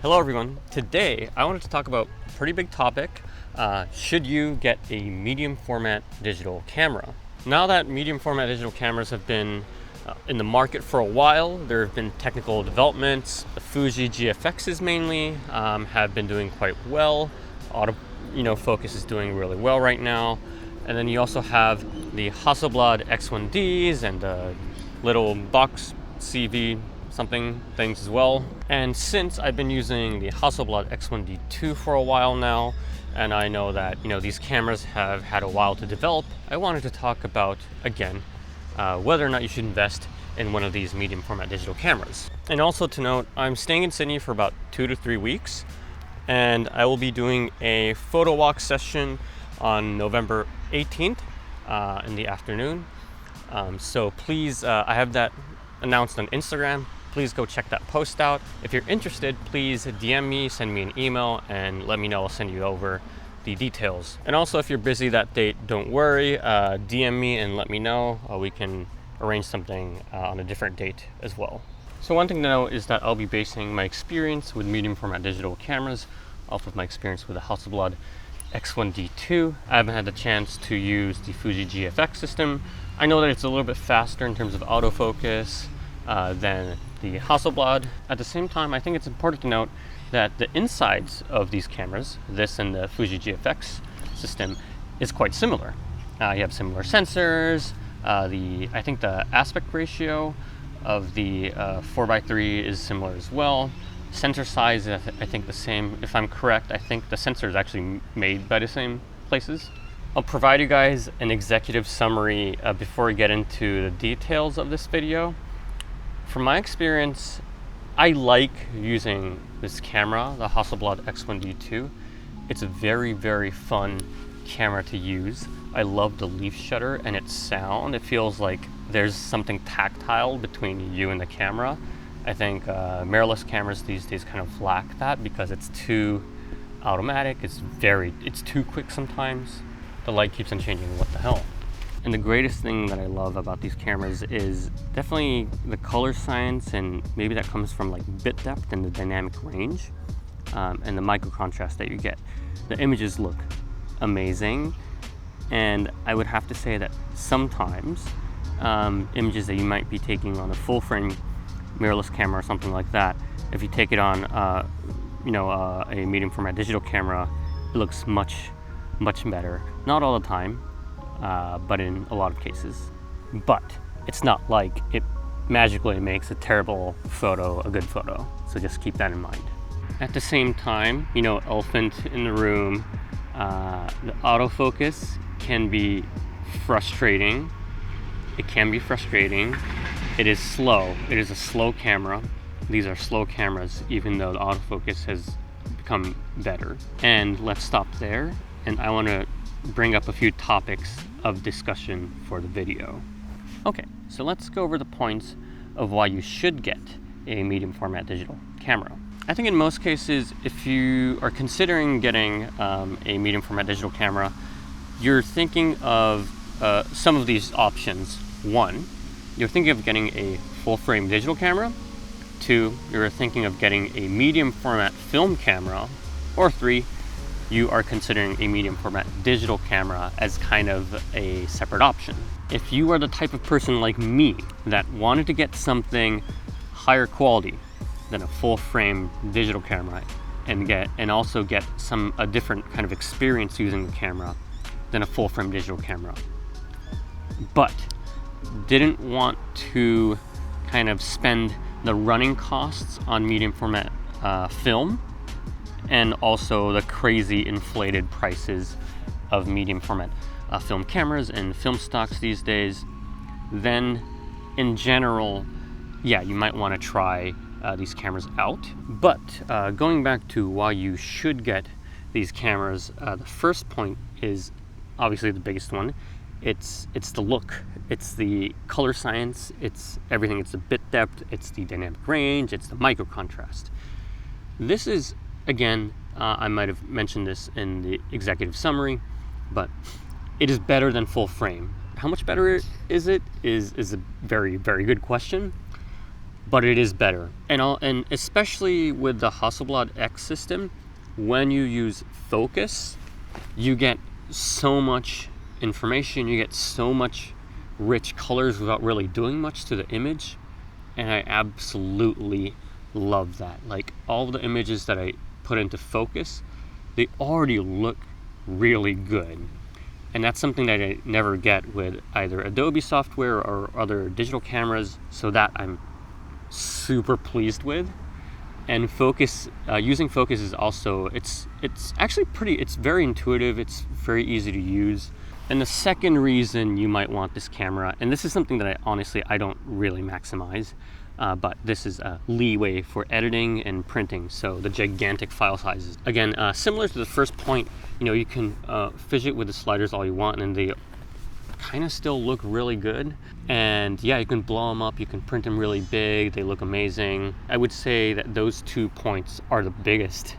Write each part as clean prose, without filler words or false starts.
Hello everyone. Today I wanted to talk about a pretty big topic. Should you get a medium format digital camera? Now that medium format digital cameras have been in the market for a while, there have been technical developments. The Fuji GFXs mainly have been doing quite well. Focus is doing really well right now. And then you also have the Hasselblad X1Diis and the little box CV something things as well. And since I've been using the Hasselblad X1Dii for a while now, and I know that these cameras have had a while to develop, I wanted to talk about again whether or not you should invest in one of these medium format digital cameras. And also to note, I'm staying in Sydney for about 2 to 3 weeks, and I will be doing a photo walk session on November 18th in the afternoon. So please, I have that announced on Instagram. Please go check that post out. If you're interested, please DM me, send me an email, and let me know. I'll send you over the details. And also, if you're busy that date, don't worry. DM me and let me know. We can arrange something on a different date as well. So one thing to know is that I'll be basing my experience with medium format digital cameras off of my experience with the Hasselblad X1Dii. I haven't had the chance to use the Fuji GFX system. I know that it's a little bit faster in terms of autofocus than the Hasselblad. At the same time, I think it's important to note that the insides of these cameras, this and the Fuji GFX system, is quite similar. You have similar sensors. I think the aspect ratio of the 4x3 is similar as well. Sensor size is I think the same. If I'm correct, I think the sensor is actually made by the same places. I'll provide you guys an executive summary before we get into the details of this video. From my experience, I like using this camera, the Hasselblad X1Dii. It's a very, very fun camera to use. I love the leaf shutter and its sound. It feels like there's something tactile between you and the camera. I think mirrorless cameras these days kind of lack that because it's too automatic. It's too quick sometimes. The light keeps on changing. What the hell? And the greatest thing that I love about these cameras is definitely the color science, and maybe that comes from like bit depth and the dynamic range and the micro contrast that you get. The images look amazing, and I would have to say that sometimes images that you might be taking on a full frame mirrorless camera or something like that, if you take it on a medium format digital camera, it looks much better. Not all the time, but in a lot of cases. But it's not like it magically makes a terrible photo a good photo, so just keep that in mind. At the same time, elephant in the room, the autofocus can be frustrating. It can be frustrating. It is slow. It is a slow camera. These are slow cameras, even though the autofocus has become better. And let's stop there, and I want to bring up a few topics of discussion for the video. Okay, so let's go over the points of why you should get a medium format digital camera. I think in most cases, if you are considering getting a medium format digital camera, you're thinking of some of these options. 1, you're thinking of getting a full frame digital camera. 2, you're thinking of getting a medium format film camera. Or 3, you are considering a medium format digital camera as kind of a separate option. If you are the type of person like me that wanted to get something higher quality than a full frame digital camera and also get a different kind of experience using the camera than a full frame digital camera, but didn't want to kind of spend the running costs on medium format film, and also the crazy inflated prices of medium format film cameras and film stocks these days, then in general, yeah, you might want to try these cameras out. But going back to why you should get these cameras, the first point is obviously the biggest one. It's the look, it's the color science, it's everything. It's the bit depth, it's the dynamic range, it's the micro contrast. This is, again, I might have mentioned this in the executive summary, but it is better than full frame. How much better is it is a very, very good question. but it is better. And especially with the Hasselblad X system, when you use focus, you get so much information, you get so much rich colors without really doing much to the image, and I absolutely love that. Like, all the images that I put into focus, they already look really good, and that's something that I never get with either Adobe software or other digital cameras, so that I'm super pleased with. And focus, using focus is also, it's actually it's very intuitive, it's very easy to use. And the second reason you might want this camera, and this is something that I don't really maximize, but this is Leeway for editing and printing, so the gigantic file sizes. Again, similar to the first point, you can fidget with the sliders all you want, and they kind of still look really good. And yeah, you can blow them up, you can print them really big, they look amazing. I would say that those 2 points are the biggest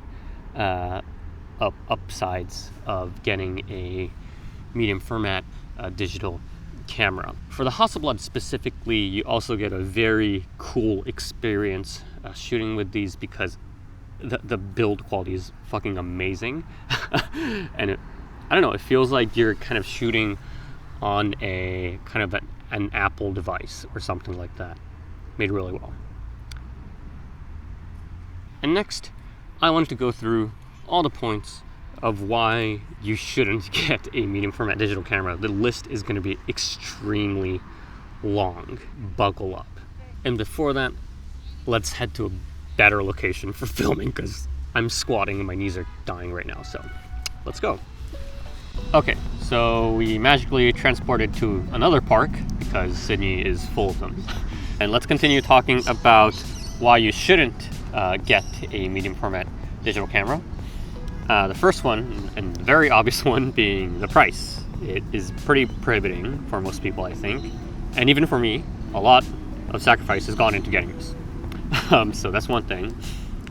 upsides of getting a medium format digital camera. For the Hasselblad specifically, you also get a very cool experience shooting with these, because the build quality is fucking amazing. And I don't know, it feels like you're kind of shooting on a kind of an Apple device or something like that, made really well. And next, I wanted to go through all the points of why you shouldn't get a medium format digital camera. The list is going to be extremely long. Buckle up. And before that, let's head to a better location for filming, because I'm squatting and my knees are dying right now, so let's go. Okay, so we magically transported to another park because Sydney is full of them. And let's continue talking about why you shouldn't get a medium format digital camera. The first one, and the very obvious one, being the price. It is pretty prohibiting for most people, I think. And even for me, a lot of sacrifice has gone into getting this. So that's one thing.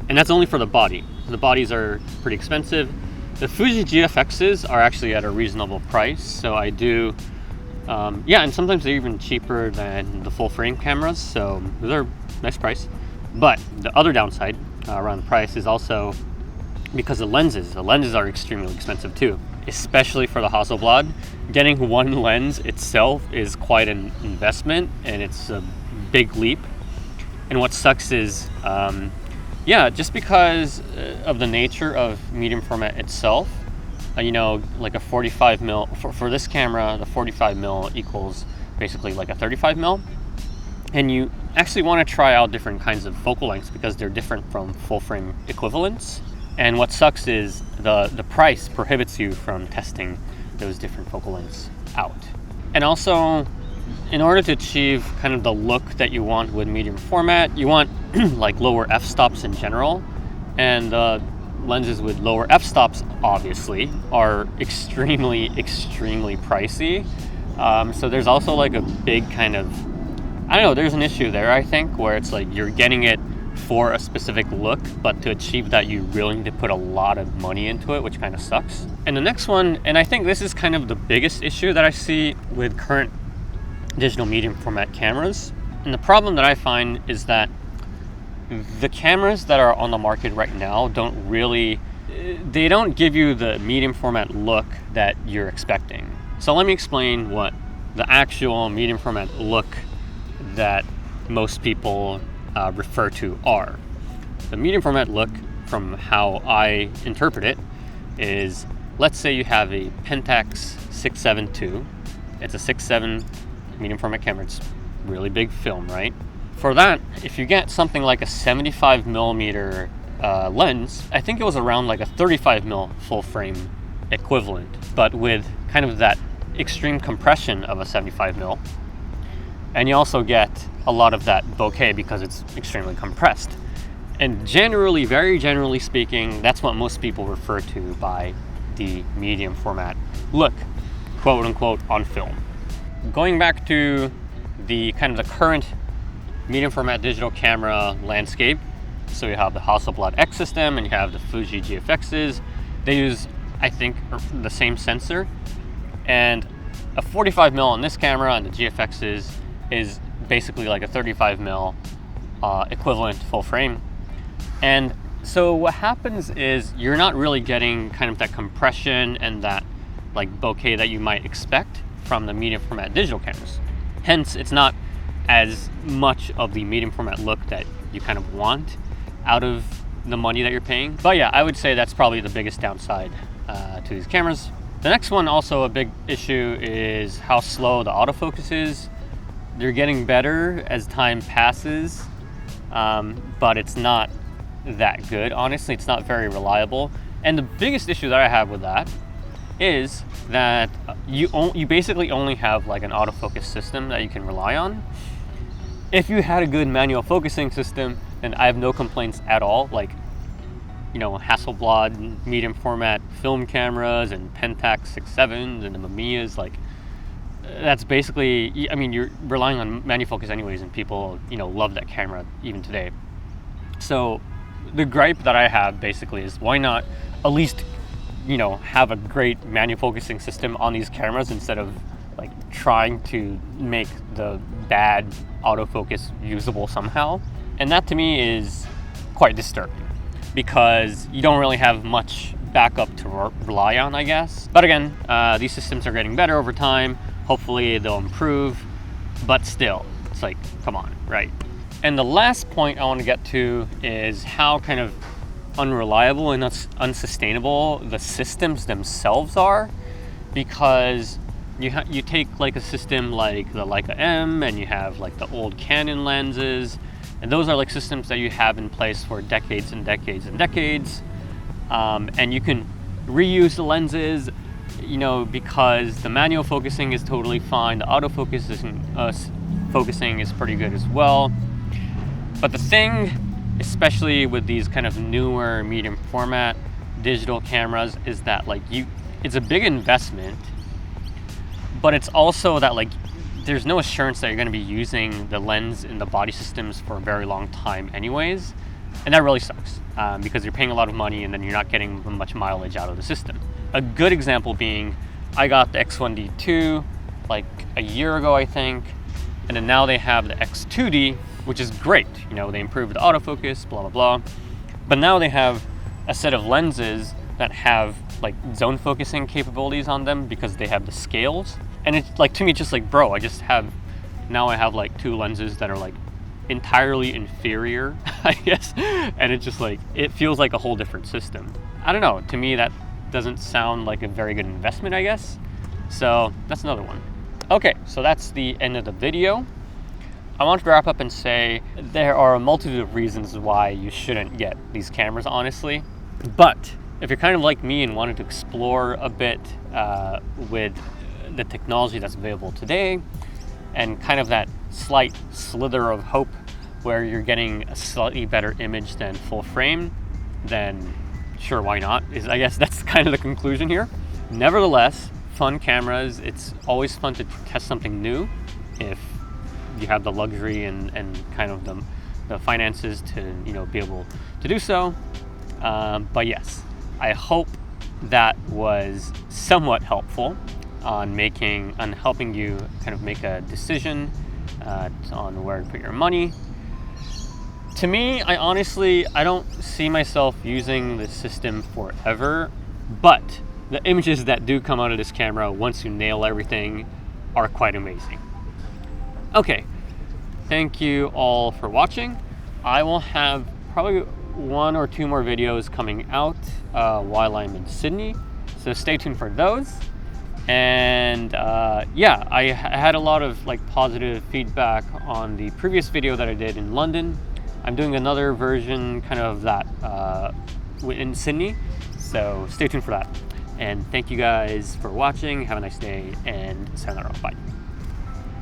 And that's only for the body. The bodies are pretty expensive. The Fuji GFXs are actually at a reasonable price, so I do, and sometimes they're even cheaper than the full frame cameras, so those are a nice price. But the other downside around the price is also because the lenses are extremely expensive too, especially for the Hasselblad. Getting one lens itself is quite an investment, and it's a big leap. And what sucks is, just because of the nature of medium format itself, like a 45 mil, for this camera, the 45 mil equals basically like a 35 mil. And you actually want to try out different kinds of focal lengths because they're different from full frame equivalents. And what sucks is the price prohibits you from testing those different focal lengths out. And also, in order to achieve kind of the look that you want with medium format, you want like lower f-stops in general. And the lenses with lower f-stops, obviously, are extremely, extremely pricey. So there's also like a big kind of, there's an issue there, I think, where it's like you're getting it for a specific look, but to achieve that, you really need to put a lot of money into it, which kind of sucks. And the next one, and I think this is kind of the biggest issue that I see with current digital medium format cameras, and the problem that I find is that the cameras that are on the market right now don't give you the medium format look that you're expecting. So let me explain what the actual medium format look that most people refer to are. The medium format look, from how I interpret it, is, let's say you have a Pentax 672. It's a 6.7 medium format camera. It's really big film, right? For that, if you get something like a 75 millimeter lens, I think it was around like a 35 mil full frame equivalent, but with kind of that extreme compression of a 75 mil. And you also get a lot of that bokeh because it's extremely compressed. And generally, very generally speaking, that's what most people refer to by the medium format look, quote unquote, on film. Going back to the kind of the current medium format digital camera landscape, so you have the Hasselblad X system and you have the Fuji GFXs. They use, I think, the same sensor, and a 45 mil on this camera and the GFXs is basically like a 35 mil equivalent full frame. And so what happens is you're not really getting kind of that compression and that like bokeh that you might expect from the medium format digital cameras. Hence, it's not as much of the medium format look that you kind of want out of the money that you're paying. But yeah, I would say that's probably the biggest downside to these cameras. The next one, also a big issue, is how slow the autofocus is. They're getting better as time passes, but it's not that good. Honestly, it's not very reliable. And the biggest issue that I have with that is that you basically only have like an autofocus system that you can rely on. If you had a good manual focusing system, then I have no complaints at all. Like, you know, Hasselblad medium format film cameras and Pentax 6.7s and the Mamiyas, like that's basically, I mean, you're relying on manual focus anyways, and people, you know, love that camera even today. So the gripe that I have basically is, why not at least, you know, have a great manual focusing system on these cameras instead of like trying to make the bad autofocus usable somehow. And that to me is quite disturbing, because you don't really have much backup to rely on, I guess. But again, these systems are getting better over time. Hopefully they'll improve, but still, it's like, come on, right? And the last point I want to get to is how kind of unreliable and unsustainable the systems themselves are, because you take like a system like the Leica M, and you have like the old Canon lenses, and those are like systems that you have in place for decades and decades and decades, and you can reuse the lenses, you know, because the manual focusing is totally fine, the autofocus focusing is pretty good as well. But the thing, especially with these kind of newer medium format digital cameras, is that like it's a big investment, but it's also that like there's no assurance that you're going to be using the lens in the body systems for a very long time anyways, and that really sucks, because you're paying a lot of money and then you're not getting much mileage out of the system. A good example being, I got the X1Dii like a year ago, I think, and then now they have the X2Dii, which is great. You know, they improved the autofocus, blah, blah, blah. But now they have a set of lenses that have like zone focusing capabilities on them because they have the scales. And it's like, to me, it's just like, bro, I have like two lenses that are like entirely inferior, I guess. And it's just like, it feels like a whole different system. I don't know, to me that doesn't sound like a very good investment, I guess. So that's another one. Okay, so that's the end of the video. I want to wrap up and say there are a multitude of reasons why you shouldn't get these cameras, honestly. But if you're kind of like me and wanted to explore a bit with the technology that's available today, and kind of that slight slither of hope where you're getting a slightly better image than full frame, then sure, why not? I guess that's kind of the conclusion here. Nevertheless, fun cameras. It's always fun to test something new if you have the luxury and kind of the finances to, you know, be able to do so. But yes, I hope that was somewhat helpful on helping you kind of make a decision on where to put your money. To me, I don't see myself using this system forever, but the images that do come out of this camera once you nail everything are quite amazing. Okay, thank you all for watching. I will have probably 1 or 2 more videos coming out while I'm in Sydney, so stay tuned for those. And yeah, I had a lot of like positive feedback on the previous video that I did in London. I'm doing another version kind of that in Sydney, so stay tuned for that. And thank you guys for watching. Have a nice day, and sayonara. Bye.